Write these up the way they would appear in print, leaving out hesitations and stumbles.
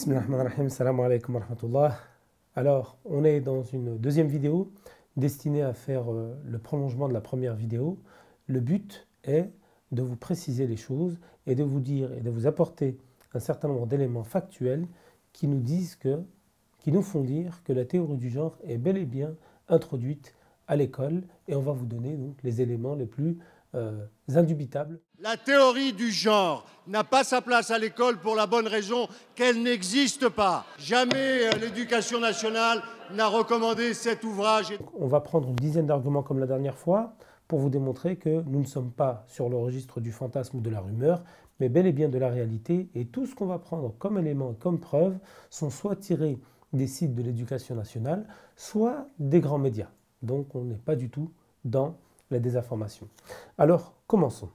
Bismillahirrahmanirrahim, salam alaikum wa rahmatullah. Alors, on est dans une deuxième vidéo destinée à faire le prolongement de la première vidéo. Le but est de vous préciser les choses et de vous dire et de vous apporter un certain nombre d'éléments factuels qui nous font dire que la théorie du genre est bel et bien introduite à l'école, et on va vous donner donc les éléments les plus indubitables. La théorie du genre n'a pas sa place à l'école pour la bonne raison qu'elle n'existe pas. Jamais l'éducation nationale n'a recommandé cet ouvrage. On va prendre une dizaine d'arguments comme la dernière fois pour vous démontrer que nous ne sommes pas sur le registre du fantasme ou de la rumeur, mais bel et bien de la réalité, et tout ce qu'on va prendre comme élément, comme preuve, sont soit tirés des sites de l'éducation nationale, soit des grands médias. Donc on n'est pas du tout dans la désinformation. Alors, commençons.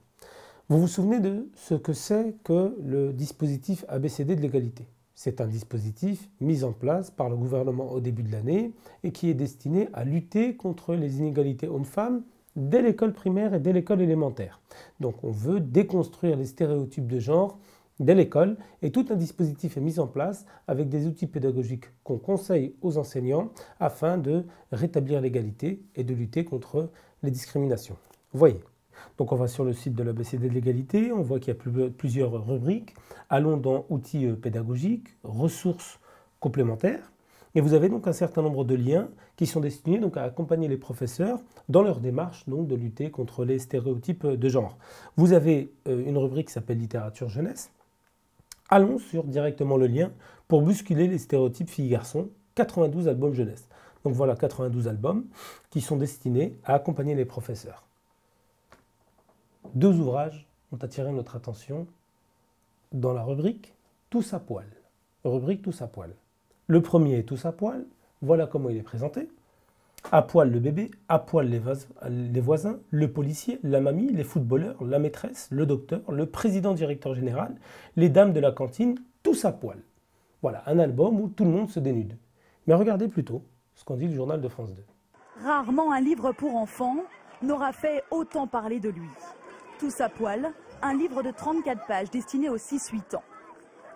Vous vous souvenez de ce que c'est que le dispositif ABCD de l'égalité? C'est un dispositif mis en place par le gouvernement au début de l'année et qui est destiné à lutter contre les inégalités hommes-femmes dès l'école primaire et dès l'école élémentaire. Donc on veut déconstruire les stéréotypes de genre dès l'école, et tout un dispositif est mis en place avec des outils pédagogiques qu'on conseille aux enseignants afin de rétablir l'égalité et de lutter contre les discriminations. Vous voyez. Donc on va sur le site de l'ABCD de l'égalité, on voit qu'il y a plusieurs rubriques. Allons dans outils pédagogiques, ressources complémentaires, et vous avez donc un certain nombre de liens qui sont destinés donc à accompagner les professeurs dans leur démarche donc de lutter contre les stéréotypes de genre. Vous avez une rubrique qui s'appelle littérature jeunesse. Allons sur directement le lien pour bousculer les stéréotypes filles-garçons, 92 albums jeunesse. Donc voilà 92 albums qui sont destinés à accompagner les professeurs. Deux ouvrages ont attiré notre attention dans la rubrique Tous à poil. Rubrique Tous à poil. Le premier est Tous à poil, voilà comment il est présenté. À poil le bébé, à poil les voisins, le policier, la mamie, les footballeurs, la maîtresse, le docteur, le président-directeur général, les dames de la cantine, tous à poil. Voilà, un album où tout le monde se dénude. Mais regardez plutôt ce qu'en dit le journal de France 2. Rarement un livre pour enfants n'aura fait autant parler de lui. Tous à poil, un livre de 34 pages destiné aux 6-8 ans.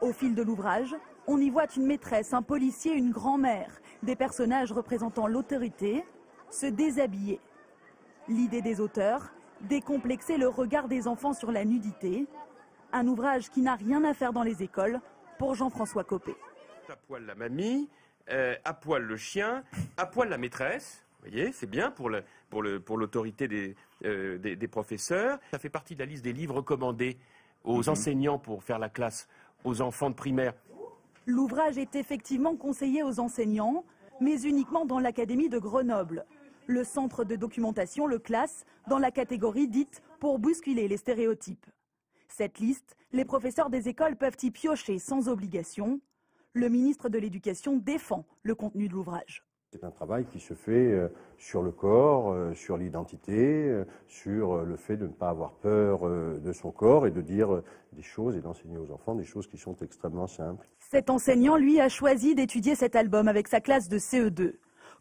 Au fil de l'ouvrage, on y voit une maîtresse, un policier, une grand-mère, des personnages représentant l'autorité, se déshabiller. L'idée des auteurs, décomplexer le regard des enfants sur la nudité. Un ouvrage qui n'a rien à faire dans les écoles pour Jean-François Copé. À poil la mamie, à poil le chien, à poil la maîtresse. Vous voyez, c'est bien pour l'autorité des professeurs. Ça fait partie de la liste des livres recommandés aux enseignants pour faire la classe aux enfants de primaire. L'ouvrage est effectivement conseillé aux enseignants, mais uniquement dans l'académie de Grenoble. Le centre de documentation le classe dans la catégorie dite pour bousculer les stéréotypes. Cette liste, les professeurs des écoles peuvent y piocher sans obligation. Le ministre de l'Éducation défend le contenu de l'ouvrage. C'est un travail qui se fait sur le corps, sur l'identité, sur le fait de ne pas avoir peur de son corps et de dire des choses et d'enseigner aux enfants des choses qui sont extrêmement simples. Cet enseignant, lui, a choisi d'étudier cet album avec sa classe de CE2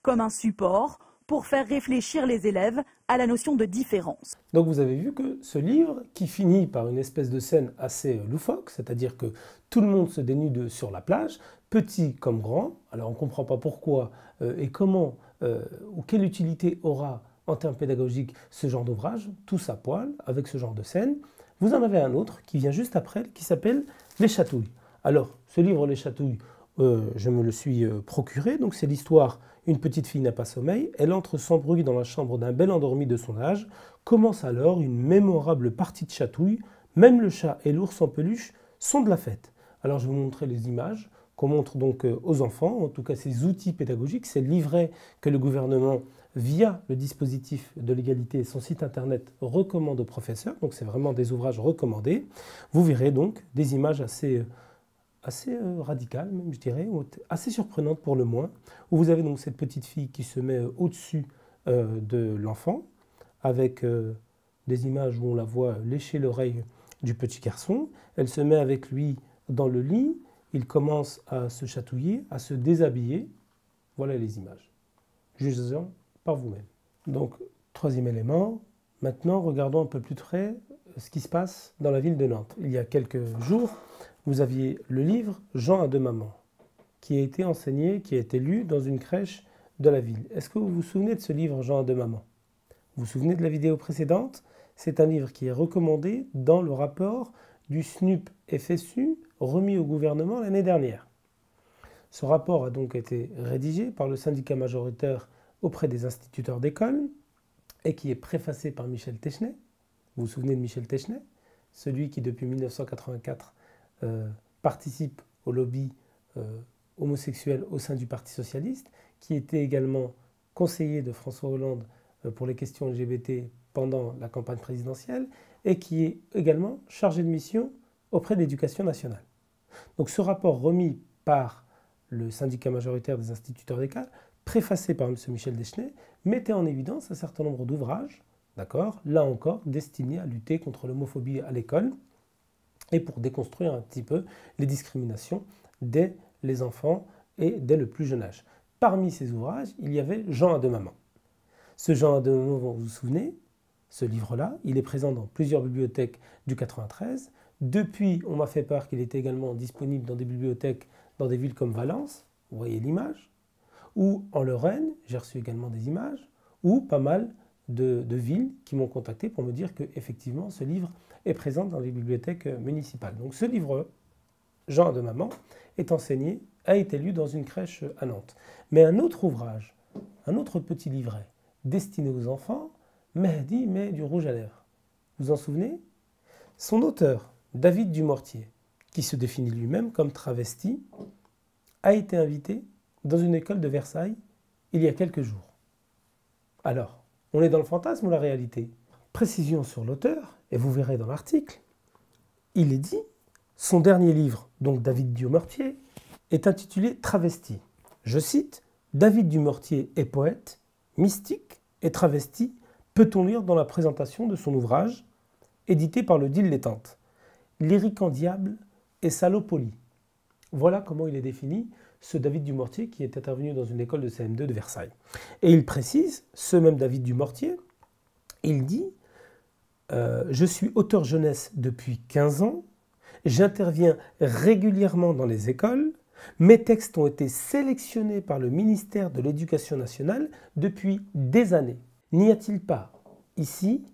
comme un support pour faire réfléchir les élèves à la notion de différence. Donc vous avez vu que ce livre, qui finit par une espèce de scène assez loufoque, c'est-à-dire que tout le monde se dénude sur la plage, petit comme grand, alors on ne comprend pas pourquoi et comment ou quelle utilité aura en termes pédagogiques ce genre d'ouvrage, tous à poil, avec ce genre de scène. Vous en avez un autre qui vient juste après, qui s'appelle Les Chatouilles. Alors, ce livre, Les Chatouilles, je me le suis procuré, donc c'est l'histoire, une petite fille n'a pas sommeil, elle entre sans bruit dans la chambre d'un bel endormi de son âge, commence alors une mémorable partie de chatouille, même le chat et l'ours en peluche sont de la fête. Alors je vais vous montrer les images qu'on montre donc aux enfants, en tout cas ces outils pédagogiques, ces livrets que le gouvernement, via le dispositif de l'égalité et son site internet, recommande aux professeurs, donc c'est vraiment des ouvrages recommandés. Vous verrez donc des images assez radicales, même je dirais, assez surprenantes pour le moins, où vous avez donc cette petite fille qui se met au-dessus de l'enfant, avec des images où on la voit lécher l'oreille du petit garçon. Elle se met avec lui dans le lit, il commence à se chatouiller, à se déshabiller. Voilà les images. Jugez-en par vous-même. Donc, troisième élément, maintenant regardons un peu plus près ce qui se passe dans la ville de Nantes. Il y a quelques jours, vous aviez le livre « Jean a deux mamans ». qui a été enseigné, qui a été lu dans une crèche de la ville. Est-ce que vous vous souvenez de ce livre Jean a deux mamans? Vous vous souvenez de la vidéo précédente? C'est un livre qui est recommandé dans le rapport du SNUP-FSU remis au gouvernement l'année dernière. Ce rapport a donc été rédigé par le syndicat majoritaire auprès des instituteurs d'école et qui est préfacé par Michel Techenet. Vous vous souvenez de Michel Techenet? Celui qui, depuis 1984, participe au lobby homosexuel au sein du Parti socialiste, qui était également conseiller de François Hollande pour les questions LGBT pendant la campagne présidentielle et qui est également chargé de mission auprès de l'Éducation nationale. Donc ce rapport remis par le syndicat majoritaire des instituteurs d'école, préfacé par M. Michel Techenet, mettait en évidence un certain nombre d'ouvrages, d'accord, là encore, destinés à lutter contre l'homophobie à l'école et pour déconstruire un petit peu les discriminations dès les enfants et dès le plus jeune âge. Parmi ces ouvrages, il y avait Jean a deux mamans. Ce Jean a deux mamans, vous vous souvenez, ce livre-là, il est présent dans plusieurs bibliothèques du 93. Depuis, on m'a fait part qu'il était également disponible dans des bibliothèques dans des villes comme Valence, vous voyez l'image, ou en Lorraine, j'ai reçu également des images, ou pas mal de villes qui m'ont contacté pour me dire qu'effectivement ce livre est présent dans les bibliothèques municipales. Donc ce livre, Jean a deux mamans, est enseigné, a été lu dans une crèche à Nantes. Mais un autre ouvrage, un autre petit livret destiné aux enfants, Mehdi met du rouge à lèvres. Vous en souvenez? Son auteur, David Dumortier, qui se définit lui-même comme travesti, a été invité dans une école de Versailles il y a quelques jours. Alors, on est dans le fantasme ou la réalité? Précision sur l'auteur, et vous verrez dans l'article, il est dit, son dernier livre, donc David Dumortier, est intitulé Travesti. Je cite, David Dumortier est poète, mystique et travesti, peut-on lire dans la présentation de son ouvrage, édité par le Dilettante, lyrique en diable et salopoli. Voilà comment il est défini, ce David Dumortier qui est intervenu dans une école de CM2 de Versailles. Et il précise, ce même David Dumortier, il dit « Je suis auteur jeunesse depuis 15 ans, j'interviens régulièrement dans les écoles, mes textes ont été sélectionnés par le ministère de l'Éducation nationale depuis des années. N'y a-t-il pas ici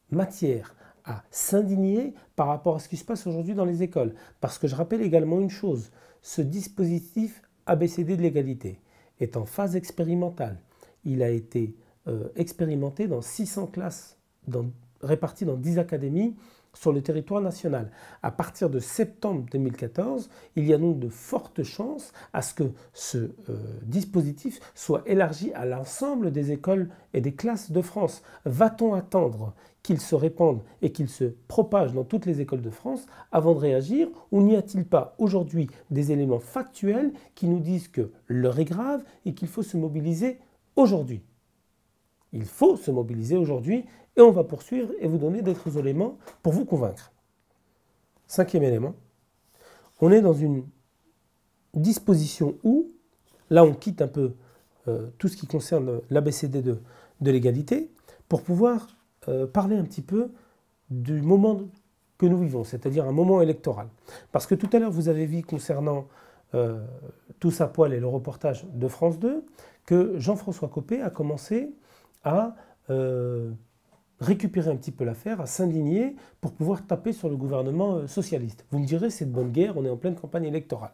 matière à s'indigner par rapport à ce qui se passe aujourd'hui dans les écoles? Parce que je rappelle également une chose, ce dispositif ABCD de l'égalité est en phase expérimentale. Il a été expérimenté dans 600 classes réparties dans 10 académies sur le territoire national. À partir de septembre 2014, il y a donc de fortes chances à ce que ce dispositif soit élargi à l'ensemble des écoles et des classes de France. Va-t-on attendre qu'il se répande et qu'il se propage dans toutes les écoles de France avant de réagir, ou n'y a-t-il pas aujourd'hui des éléments factuels qui nous disent que l'heure est grave et qu'il faut se mobiliser aujourd'hui? Il faut se mobiliser aujourd'hui et on va poursuivre et vous donner d'autres éléments pour vous convaincre. Cinquième élément, on est dans une disposition où, là on quitte un peu tout ce qui concerne l'ABCD de l'égalité pour pouvoir parler un petit peu du moment que nous vivons, c'est-à-dire un moment électoral. Parce que tout à l'heure vous avez vu concernant Tous à poil et le reportage de France 2 que Jean-François Copé a commencé à récupérer un petit peu l'affaire, à s'indigner pour pouvoir taper sur le gouvernement socialiste. Vous me direz, c'est de bonne guerre, on est en pleine campagne électorale.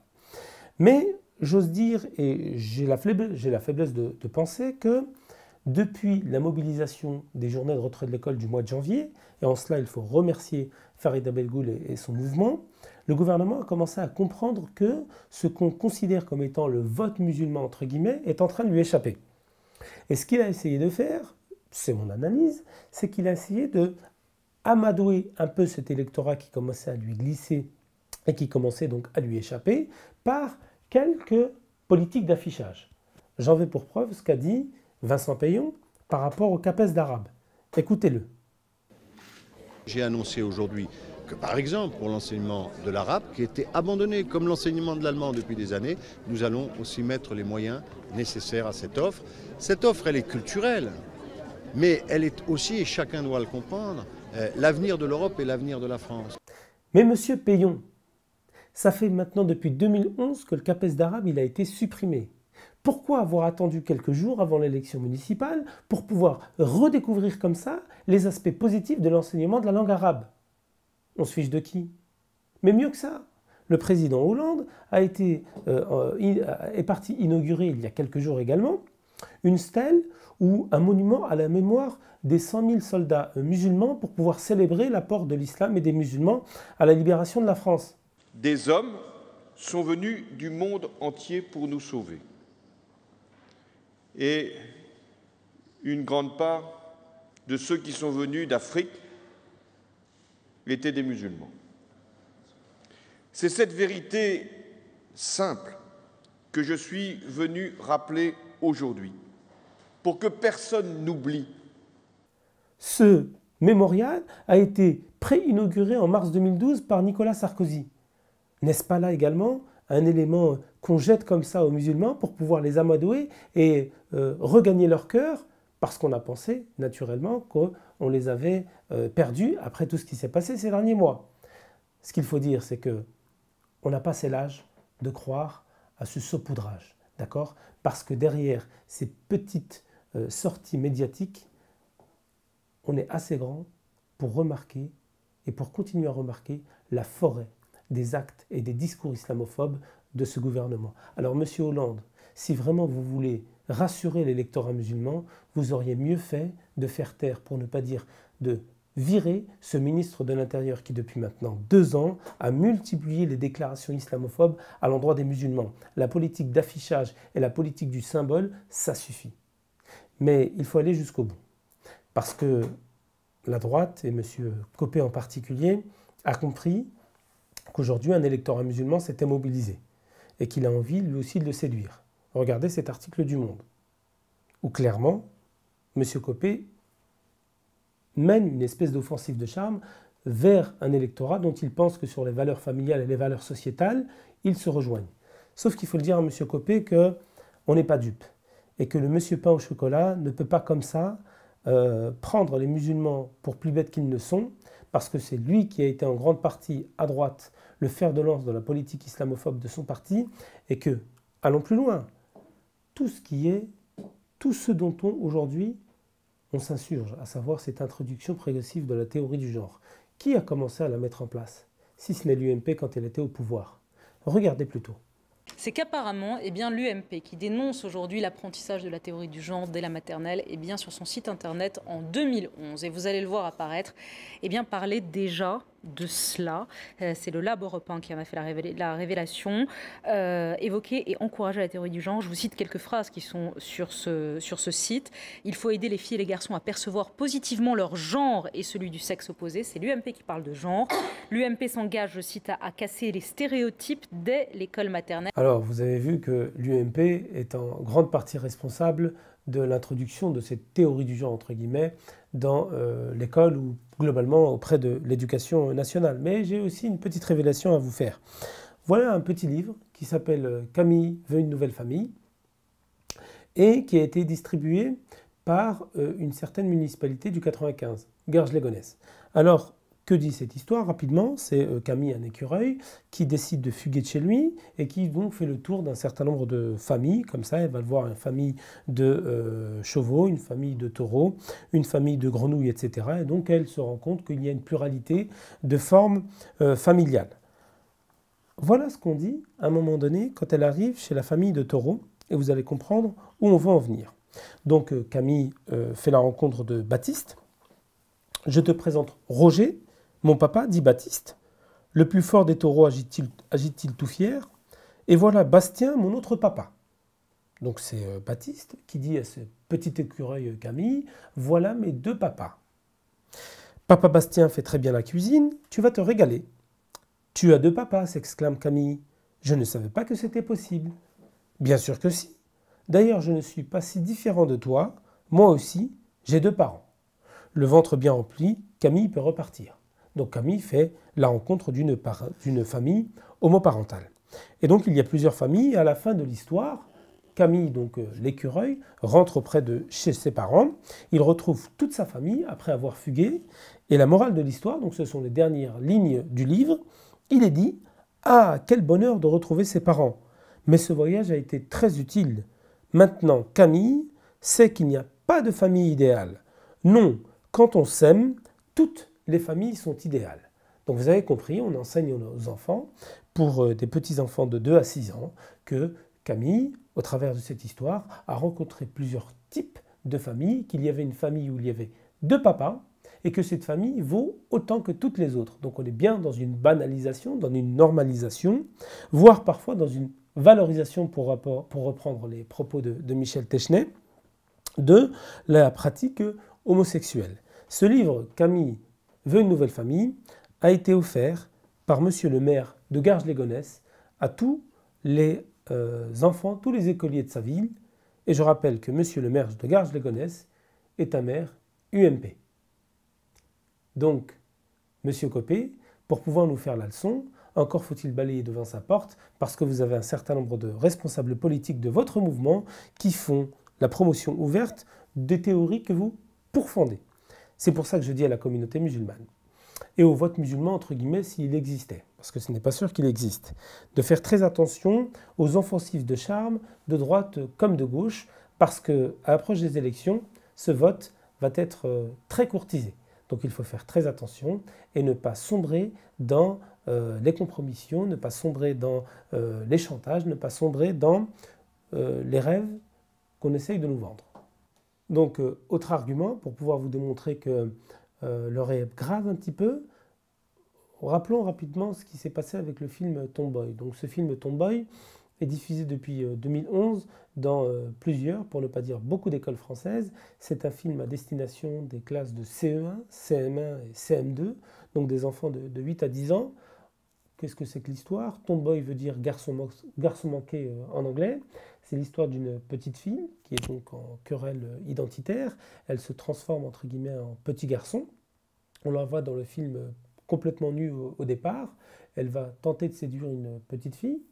Mais j'ose dire, et j'ai la faiblesse de penser que depuis la mobilisation des journées de retrait de l'école du mois de janvier, et en cela il faut remercier Farid Abelgoul et son mouvement, le gouvernement a commencé à comprendre que ce qu'on considère comme étant le vote musulman, entre guillemets, est en train de lui échapper. Et ce qu'il a essayé de faire, c'est mon analyse, c'est qu'il a essayé de amadouer un peu cet électorat qui commençait à lui glisser et qui commençait donc à lui échapper par quelques politiques d'affichage. J'en veux pour preuve ce qu'a dit Vincent Payon par rapport au CAPES d'arabe. Écoutez-le. J'ai annoncé aujourd'hui que, par exemple, pour l'enseignement de l'arabe, qui était abandonné comme l'enseignement de l'allemand depuis des années, nous allons aussi mettre les moyens nécessaires à cette offre. Cette offre, elle est culturelle, mais elle est aussi, et chacun doit le comprendre, l'avenir de l'Europe et l'avenir de la France. Mais monsieur Payon, Ça fait maintenant depuis 2011 que le CAPES d'arabe il a été supprimé. Pourquoi avoir attendu quelques jours avant l'élection municipale pour pouvoir redécouvrir comme ça les aspects positifs de l'enseignement de la langue arabe? On se fiche de qui? Mais mieux que ça, le président Hollande est parti inaugurer il y a quelques jours également une stèle ou un monument à la mémoire des 100 000 soldats musulmans pour pouvoir célébrer l'apport de l'islam et des musulmans à la libération de la France. Des hommes sont venus du monde entier pour nous sauver. Et une grande part de ceux qui sont venus d'Afrique étaient des musulmans. C'est cette vérité simple que je suis venu rappeler aujourd'hui, pour que personne n'oublie. Ce mémorial a été pré-inauguré en mars 2012 par Nicolas Sarkozy. N'est-ce pas là également un élément qu'on jette comme ça aux musulmans pour pouvoir les amadouer et regagner leur cœur, parce qu'on a pensé naturellement qu'on les avait perdus après tout ce qui s'est passé ces derniers mois. Ce qu'il faut dire, c'est qu'on a passé l'âge de croire à ce saupoudrage, d'accord? Parce que derrière ces petites sorties médiatiques, on est assez grand pour remarquer et pour continuer à remarquer la forêt des actes et des discours islamophobes de ce gouvernement. Alors, Monsieur Hollande, si vraiment vous voulez rassurer l'électorat musulman, vous auriez mieux fait de faire taire, pour ne pas dire de virer ce ministre de l'Intérieur qui, depuis maintenant 2 ans, a multiplié les déclarations islamophobes à l'endroit des musulmans. La politique d'affichage et la politique du symbole, ça suffit. Mais il faut aller jusqu'au bout. Parce que la droite, et M. Copé en particulier, a compris qu'aujourd'hui, un électorat musulman s'était mobilisé et qu'il a envie, lui aussi, de le séduire. Regardez cet article du Monde, où clairement, M. Copé mène une espèce d'offensive de charme vers un électorat dont il pense que sur les valeurs familiales et les valeurs sociétales, ils se rejoignent. Sauf qu'il faut le dire à M. Copé qu'on n'est pas dupe et que le monsieur pain au chocolat ne peut pas comme ça prendre les musulmans pour plus bêtes qu'ils ne sont, parce que c'est lui qui a été en grande partie à droite le fer de lance de la politique islamophobe de son parti, et que, allons plus loin, tout ce dont aujourd'hui on s'insurge, à savoir cette introduction progressive de la théorie du genre. Qui a commencé à la mettre en place, si ce n'est l'UMP quand elle était au pouvoir? Regardez plutôt. C'est qu'apparemment, l'UMP, qui dénonce aujourd'hui l'apprentissage de la théorie du genre dès la maternelle, sur son site internet en 2011, et vous allez le voir apparaître, parlait déjà de cela. C'est le Lab européen qui en a fait la révélation, évoquer et encourager la théorie du genre. Je vous cite quelques phrases qui sont sur ce site. Il faut aider les filles et les garçons à percevoir positivement leur genre et celui du sexe opposé. C'est l'UMP qui parle de genre. L'UMP s'engage, je cite, à casser les stéréotypes dès l'école maternelle. Alors, vous avez vu que l'UMP est en grande partie responsable de l'introduction de cette théorie du genre, entre guillemets, dans l'école ou globalement auprès de l'éducation nationale. Mais j'ai aussi une petite révélation à vous faire. Voilà un petit livre qui s'appelle « Camille veut une nouvelle famille » et qui a été distribué par une certaine municipalité du 95, Garges-les-Gonesse. Alors, que dit cette histoire rapidement? C'est Camille, un écureuil, qui décide de fuguer de chez lui et qui donc fait le tour d'un certain nombre de familles. Comme ça, elle va voir une famille de chevaux, une famille de taureaux, une famille de grenouilles, etc. Et donc, elle se rend compte qu'il y a une pluralité de formes familiales. Voilà ce qu'on dit à un moment donné quand elle arrive chez la famille de taureaux. Et vous allez comprendre où on va en venir. Donc, Camille fait la rencontre de Baptiste. Je te présente Roger. Mon papa, dit Baptiste, le plus fort des taureaux agite-t-il tout fier? Et voilà Bastien, mon autre papa. Donc c'est Baptiste qui dit à ce petit écureuil Camille, voilà mes 2 papas. Papa Bastien fait très bien la cuisine, tu vas te régaler. Tu as 2 papas, s'exclame Camille. Je ne savais pas que c'était possible. Bien sûr que si. D'ailleurs, je ne suis pas si différent de toi. Moi aussi, j'ai 2 parents. Le ventre bien rempli, Camille peut repartir. Donc Camille fait la rencontre d'une famille homoparentale. Et donc il y a plusieurs familles. Et à la fin de l'histoire, Camille, donc l'écureuil, rentre chez ses parents. Il retrouve toute sa famille après avoir fugué. Et la morale de l'histoire, donc ce sont les dernières lignes du livre, il est dit Ah, quel bonheur de retrouver ses parents! Mais ce voyage a été très utile. Maintenant, Camille sait qu'il n'y a pas de famille idéale. Non, quand on s'aime, toutes les familles sont idéales. Donc vous avez compris, on enseigne aux enfants, pour des petits-enfants de 2 à 6 ans, que Camille, au travers de cette histoire, a rencontré plusieurs types de familles, qu'il y avait une famille où il y avait 2 papas, et que cette famille vaut autant que toutes les autres. Donc on est bien dans une banalisation, dans une normalisation, voire parfois dans une valorisation, pour reprendre les propos de Michel Techenet, de la pratique homosexuelle. Ce livre, Camille veut une nouvelle famille, a été offert par monsieur le maire de Garges-les-Gonesse à tous les enfants, tous les écoliers de sa ville. Et je rappelle que monsieur le maire de Garges-les-Gonesse est un maire UMP. Donc, monsieur Copé, pour pouvoir nous faire la leçon, encore faut-il balayer devant sa porte, parce que vous avez un certain nombre de responsables politiques de votre mouvement qui font la promotion ouverte des théories que vous pourfondez. C'est pour ça que je dis à la communauté musulmane, et au vote musulman, entre guillemets, s'il existait, parce que ce n'est pas sûr qu'il existe, de faire très attention aux offensives de charme, de droite comme de gauche, parce qu'à l'approche des élections, ce vote va être très courtisé. Donc il faut faire très attention et ne pas sombrer dans les compromissions, ne pas sombrer dans les chantages, ne pas sombrer dans les rêves qu'on essaye de nous vendre. Donc autre argument, pour pouvoir vous démontrer que l'heure est grave un petit peu, rappelons rapidement ce qui s'est passé avec le film Tomboy. Donc ce film Tomboy est diffusé depuis 2011 dans plusieurs, pour ne pas dire beaucoup d'écoles françaises. C'est un film à destination des classes de CE1, CM1 et CM2, donc des enfants de 8 à 10 ans. Qu'est-ce que c'est que l'histoire? Tomboy veut dire garçon manqué en anglais. C'est l'histoire d'une petite fille qui est donc en querelle identitaire. Elle se transforme entre guillemets en petit garçon. On la voit dans le film complètement nue au départ. Elle va tenter de séduire une petite fille,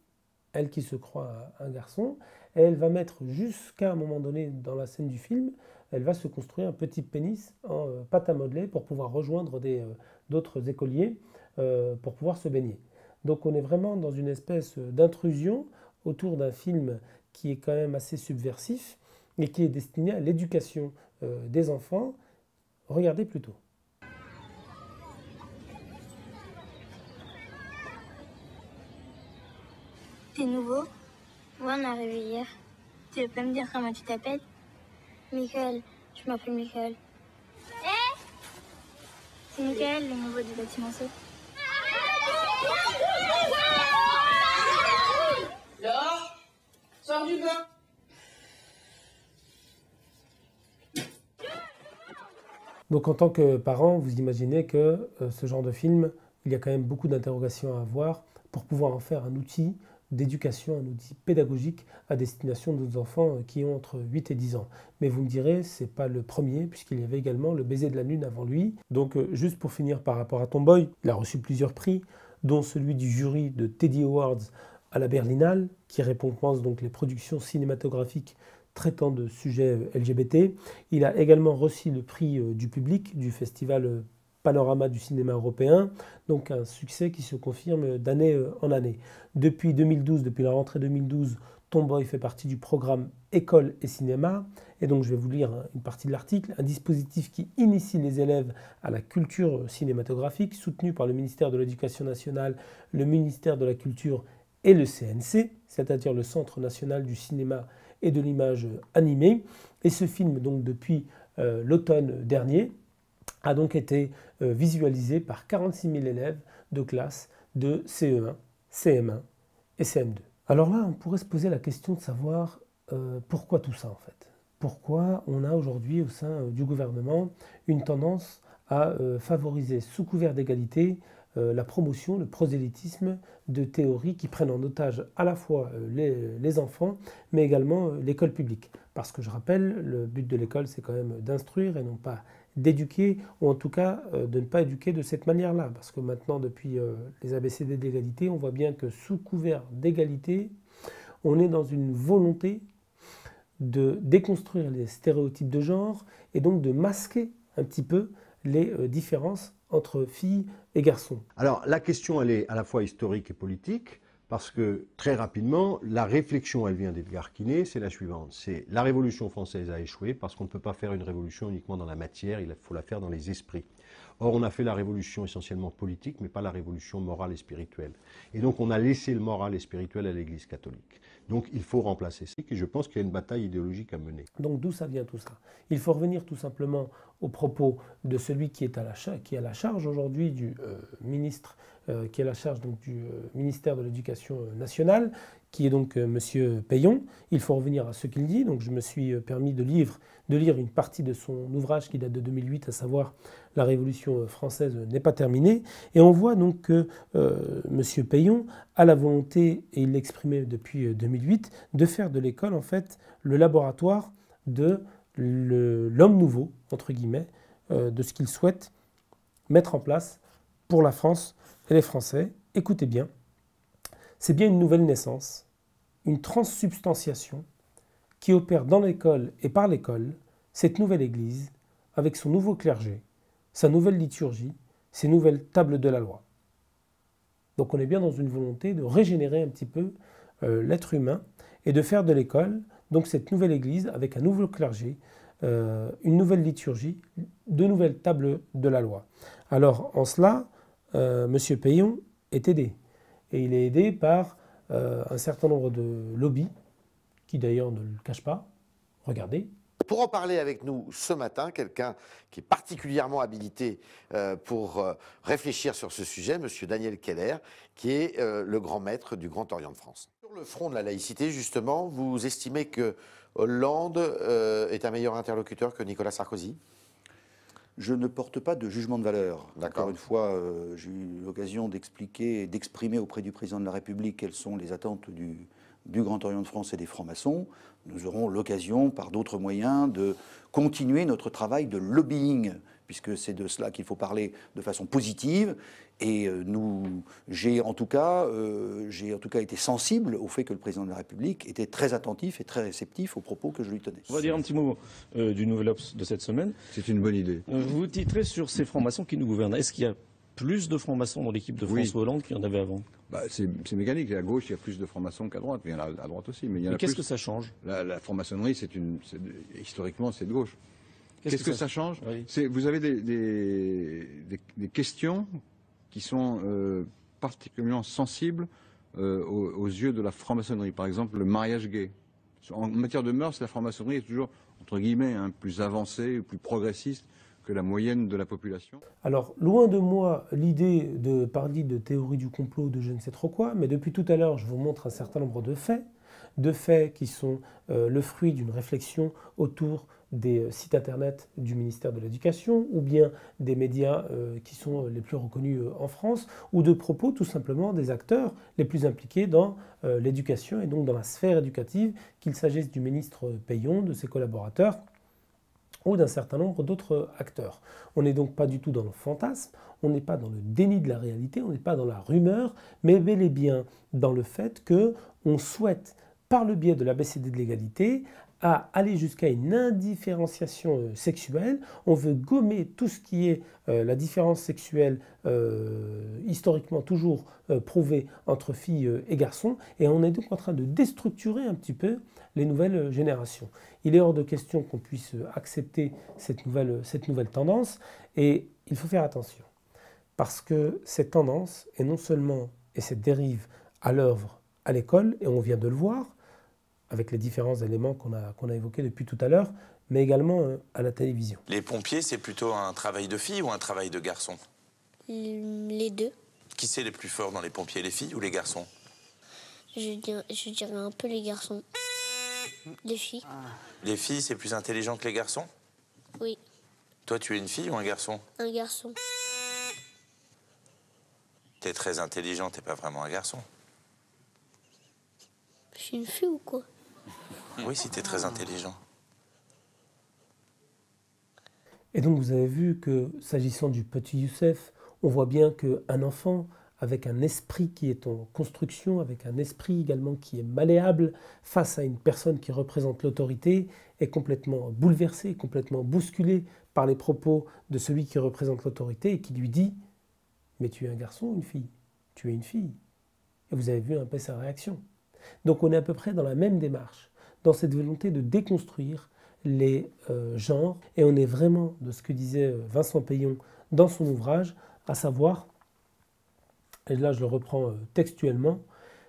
elle qui se croit un garçon, et elle va mettre jusqu'à un moment donné dans la scène du film, elle va se construire un petit pénis en pâte à modeler pour pouvoir rejoindre d'autres écoliers pour pouvoir se baigner. Donc on est vraiment dans une espèce d'intrusion autour d'un film qui est quand même assez subversif et qui est destiné à l'éducation des enfants. Regardez plutôt. T'es nouveau? Ouais, on est arrivé hier. Tu veux pas me dire comment tu t'appelles? Michael. Je m'appelle Michael. Eh? C'est Michael, le nouveau du bâtiment C. Là, sors du bain. Donc en tant que parent, vous imaginez que ce genre de film, il y a quand même beaucoup d'interrogations à avoir pour pouvoir en faire un outil d'éducation, un outil pédagogique à destination de nos enfants qui ont entre 8 et 10 ans. Mais vous me direz, c'est pas le premier, puisqu'il y avait également Le baiser de la lune avant lui. Donc juste pour finir par rapport à Tomboy, il a reçu plusieurs prix, dont celui du jury de Teddy Awards à la Berlinale, qui récompense donc les productions cinématographiques traitant de sujets LGBT. Il a également reçu le prix du public du festival Panorama du cinéma européen, donc un succès qui se confirme d'année en année. Depuis 2012, depuis la rentrée 2012, Tomboy fait partie du programme École et Cinéma, et donc je vais vous lire une partie de l'article, un dispositif qui initie les élèves à la culture cinématographique, soutenu par le ministère de l'Éducation nationale, le ministère de la Culture et le CNC, c'est-à-dire le Centre national du cinéma et de l'image animée. Et ce film, donc depuis l'automne dernier, a donc été visualisé par 46 000 élèves de classe de CE1, CM1 et CM2. Alors là, on pourrait se poser la question de savoir pourquoi tout ça en fait. Pourquoi on a aujourd'hui au sein du gouvernement une tendance à favoriser sous couvert d'égalité la promotion, le prosélytisme de théories qui prennent en otage à la fois les enfants, mais également l'école publique. Parce que je rappelle, le but de l'école, c'est quand même d'instruire et non pas d'éduquer, ou en tout cas de ne pas éduquer de cette manière-là. Parce que maintenant, depuis les ABCD d'égalité, on voit bien que sous couvert d'égalité, on est dans une volonté de déconstruire les stéréotypes de genre et donc de masquer un petit peu les différences entre filles et garçons. Alors la question, elle est à la fois historique et politique, parce que très rapidement, la réflexion, elle vient d'Edgar Quinet, c'est la suivante. C'est la Révolution française a échoué parce qu'on ne peut pas faire une révolution uniquement dans la matière, il faut la faire dans les esprits. Or, on a fait la révolution essentiellement politique, mais pas la révolution morale et spirituelle. Et donc, on a laissé le moral et spirituel à l'Église catholique. Donc, il faut remplacer ça, et je pense qu'il y a une bataille idéologique à mener. Donc, d'où ça vient tout ça? Il faut revenir tout simplement aux propos de celui qui est à la charge aujourd'hui du ministre, qui est à la charge donc, du ministère de l'Éducation nationale, qui est donc M. Peillon. Il faut revenir à ce qu'il dit. Donc, je me suis permis de lire une partie de son ouvrage qui date de 2008, à savoir « La Révolution française n'est pas terminée ». Et on voit donc que M. Peillon a la volonté, et il l'exprimait depuis 2008, de faire de l'école en fait le laboratoire de l'homme nouveau, entre guillemets, de ce qu'il souhaite mettre en place pour la France et les Français. Écoutez bien, c'est bien une nouvelle naissance, une transsubstantiation qui opère dans l'école et par l'école, cette nouvelle Église, avec son nouveau clergé, sa nouvelle liturgie, ses nouvelles tables de la loi. Donc on est bien dans une volonté de régénérer un petit peu l'être humain et de faire de l'école, donc cette nouvelle Église, avec un nouveau clergé, une nouvelle liturgie, de nouvelles tables de la loi. Alors en cela, M. Peillon est aidé. Et il est aidé par un certain nombre de lobbies, qui d'ailleurs ne le cachent pas. Regardez. Pour en parler avec nous ce matin, quelqu'un qui est particulièrement habilité pour réfléchir sur ce sujet, M. Daniel Keller, qui est le grand maître du Grand Orient de France. Sur le front de la laïcité, justement, vous estimez que Hollande est un meilleur interlocuteur que Nicolas Sarkozy ? Je ne porte pas de jugement de valeur. Encore une fois, j'ai eu l'occasion d'expliquer et d'exprimer auprès du président de la République quelles sont les attentes du Grand Orient de France et des francs-maçons. Nous aurons l'occasion, par d'autres moyens, de continuer notre travail de lobbying, puisque c'est de cela qu'il faut parler de façon positive. Et j'ai en tout cas été sensible au fait que le président de la République était très attentif et très réceptif aux propos que je lui tenais. On va dire un petit mot du Nouvel Obs de cette semaine. C'est une bonne idée. Vous titrez sur ces francs-maçons qui nous gouvernent. Est-ce qu'il y a plus de francs-maçons dans l'équipe de François Hollande qu'il y en avait avant? C'est mécanique. À gauche, il y a plus de francs-maçons qu'à droite. Mais il y en a à droite aussi. Mais qu'est-ce que ça change? La franc-maçonnerie, historiquement, c'est de gauche. Qu'est-ce que ça change? Vous avez des questions qui sont particulièrement sensibles aux yeux de la franc-maçonnerie. Par exemple, le mariage gay. En matière de mœurs, la franc-maçonnerie est toujours, entre guillemets, plus avancée, plus progressiste que la moyenne de la population. Alors, loin de moi l'idée de parler de théorie du complot, de je ne sais trop quoi, mais depuis tout à l'heure, je vous montre un certain nombre de faits qui sont le fruit d'une réflexion autour des sites internet du ministère de l'Éducation ou bien des médias qui sont les plus reconnus en France ou de propos tout simplement des acteurs les plus impliqués dans l'éducation et donc dans la sphère éducative, qu'il s'agisse du ministre Peillon, de ses collaborateurs ou d'un certain nombre d'autres acteurs. On n'est donc pas du tout dans le fantasme, on n'est pas dans le déni de la réalité, on n'est pas dans la rumeur, mais bel et bien dans le fait qu'on souhaite, par le biais de l'ABCD de l'égalité, à aller jusqu'à une indifférenciation sexuelle. On veut gommer tout ce qui est la différence sexuelle historiquement toujours prouvée entre filles et garçons, et on est donc en train de déstructurer un petit peu les nouvelles générations. Il est hors de question qu'on puisse accepter cette nouvelle tendance, et il faut faire attention, parce que cette tendance est non seulement, et cette dérive à l'œuvre à l'école, et on vient de le voir, avec les différents éléments qu'on a évoqués depuis tout à l'heure, mais également à la télévision. Les pompiers, c'est plutôt un travail de filles ou un travail de garçons? Les deux. Qui c'est les plus forts dans les pompiers, les filles ou les garçons? Je dirais un peu les garçons. Les filles. Les filles, c'est plus intelligent que les garçons? Oui. Toi, tu es une fille ou un garçon? Un garçon. T'es très intelligent, t'es pas vraiment un garçon. Je suis une fille ou quoi? Oui, si t'es très intelligent. Et donc vous avez vu que, s'agissant du petit Youssef, on voit bien qu'un enfant avec un esprit qui est en construction, avec un esprit également qui est malléable face à une personne qui représente l'autorité, est complètement bouleversé, complètement bousculé par les propos de celui qui représente l'autorité et qui lui dit « Mais tu es un garçon ou une fille? Tu es une fille. » Et vous avez vu un peu sa réaction. Donc on est à peu près dans la même démarche, dans cette volonté de déconstruire les genres. Et on est vraiment de ce que disait Vincent Payon dans son ouvrage, à savoir, et là je le reprends textuellement,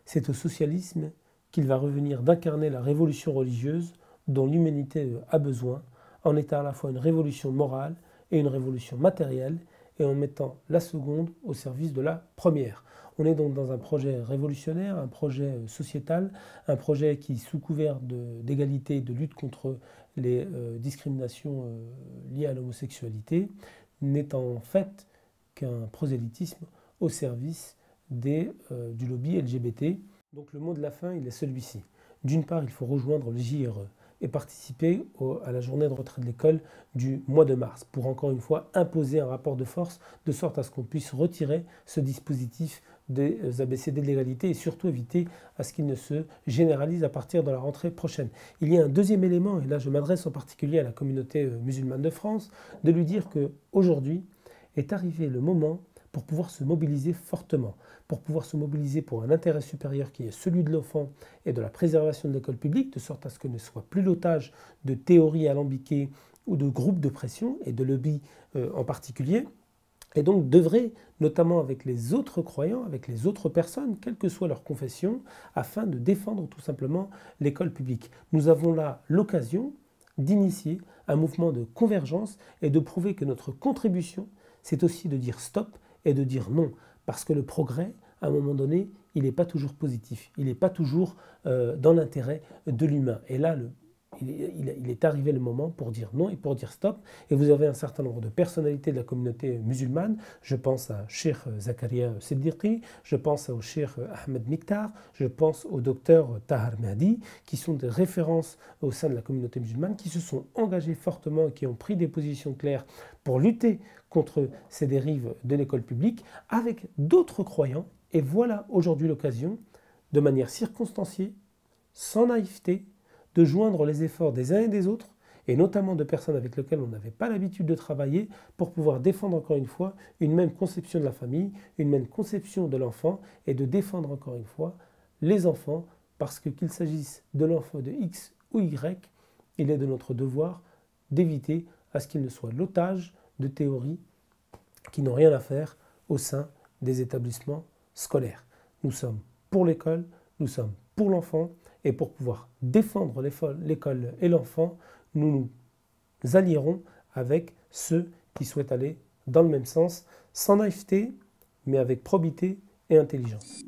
c'est au socialisme qu'il va revenir d'incarner la révolution religieuse dont l'humanité a besoin, en étant à la fois une révolution morale et une révolution matérielle, et en mettant la seconde au service de la première. On est donc dans un projet révolutionnaire, un projet sociétal, un projet qui, sous couvert d'égalité et de lutte contre les discriminations liées à l'homosexualité, n'est en fait qu'un prosélytisme au service du lobby LGBT. Donc le mot de la fin, il est celui-ci. D'une part, il faut rejoindre le JRE et participer à la journée de retrait de l'école du mois de mars pour encore une fois imposer un rapport de force de sorte à ce qu'on puisse retirer ce dispositif des ABCD de l'égalité et surtout éviter à ce qu'il ne se généralise à partir de la rentrée prochaine. Il y a un deuxième élément, et là je m'adresse en particulier à la communauté musulmane de France, de lui dire qu'aujourd'hui est arrivé le moment pour pouvoir se mobiliser fortement, pour pouvoir se mobiliser pour un intérêt supérieur qui est celui de l'enfant et de la préservation de l'école publique, de sorte à ce que ne soit plus l'otage de théories alambiquées ou de groupes de pression, et de lobbies en particulier, et donc d'œuvrer notamment avec les autres croyants, avec les autres personnes, quelle que soit leur confession, afin de défendre tout simplement l'école publique. Nous avons là l'occasion d'initier un mouvement de convergence et de prouver que notre contribution, c'est aussi de dire stop et de dire non. Parce que le progrès, à un moment donné, il n'est pas toujours positif. Il n'est pas toujours dans l'intérêt de l'humain. Et là, il est arrivé le moment pour dire non et pour dire stop. Et vous avez un certain nombre de personnalités de la communauté musulmane. Je pense à Cheikh Zakaria Siddiqui, je pense au Cheikh Ahmed Miktar, je pense au docteur Tahar Mahdi, qui sont des références au sein de la communauté musulmane, qui se sont engagés fortement et qui ont pris des positions claires pour lutter contre ces dérives de l'école publique avec d'autres croyants. Et voilà aujourd'hui l'occasion, de manière circonstanciée, sans naïveté, de joindre les efforts des uns et des autres, et notamment de personnes avec lesquelles on n'avait pas l'habitude de travailler, pour pouvoir défendre encore une fois une même conception de la famille, une même conception de l'enfant, et de défendre encore une fois les enfants, parce que qu'il s'agisse de l'enfant de X ou Y, il est de notre devoir d'éviter à ce qu'il ne soit l'otage de théories qui n'ont rien à faire au sein des établissements scolaires. Nous sommes pour l'école, nous sommes pour l'enfant, et pour pouvoir défendre l'école et l'enfant, nous nous allierons avec ceux qui souhaitent aller dans le même sens, sans naïveté, mais avec probité et intelligence.